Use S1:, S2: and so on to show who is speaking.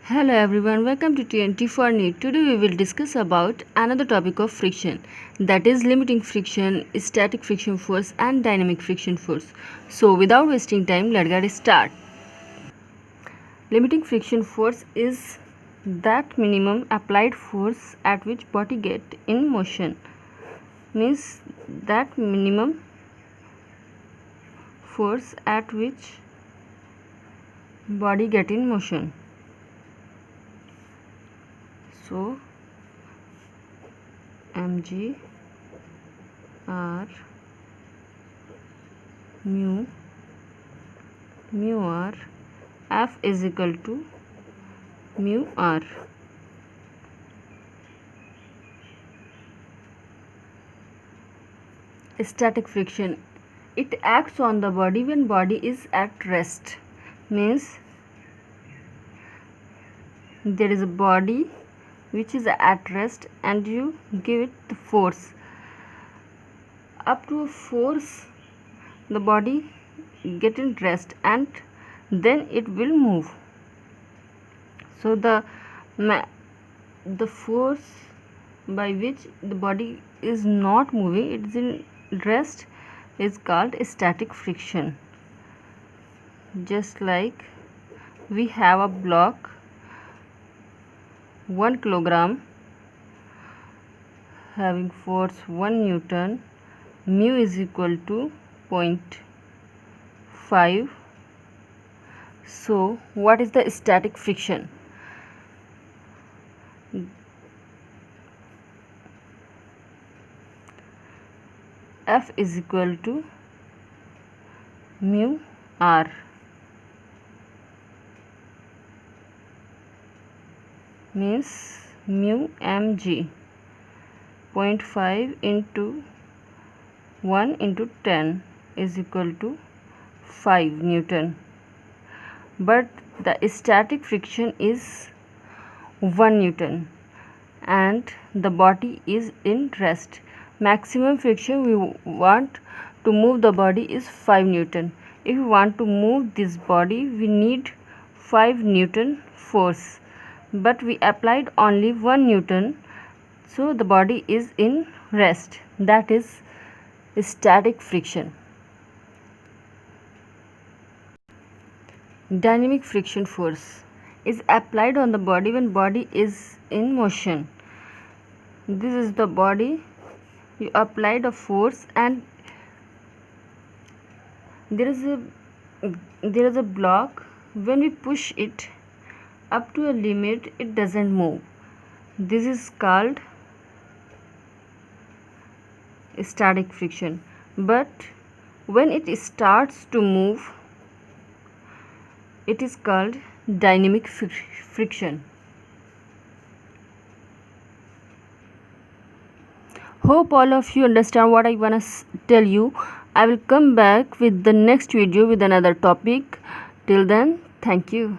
S1: Hello everyone, welcome to TNT for NEET. Today we will discuss about another topic of friction, that is limiting friction, static friction force and dynamic friction force. So without wasting time, let's get started. Limiting friction force is that minimum applied force at which body get in motion. Means that minimum force at which body get in motion. So mg r mu r F is equal to mu r. Static friction, it acts on the body when body is at rest. Means there is a body which is at rest and you give it the force. Up to a force the body get in rest and then it will move. So the force by which the body is not moving, it is in rest, is called static friction. Just like we have a block 1 kilogram having force 1 Newton, mu is equal to 0.5. So what is the static friction? F is equal to mu r. Means mu mg, 0.5 into 1 into 10 is equal to 5 Newton. But the static friction is 1 Newton and the body is in rest. Maximum friction we want to move the body is 5 Newton. If we want to move this body, we need 5 Newton force. But we applied only 1 Newton, so the body is in rest. That is static friction. Dynamic friction force is applied on the body when body is in motion. This is the body, you applied a force and there is a block. When we push it up to a limit, it doesn't move. This is called static friction. But when it starts to move, it is called dynamic friction. Hope all of you understand what I want to tell you. I will come back with the next video with another topic. Till then, thank you.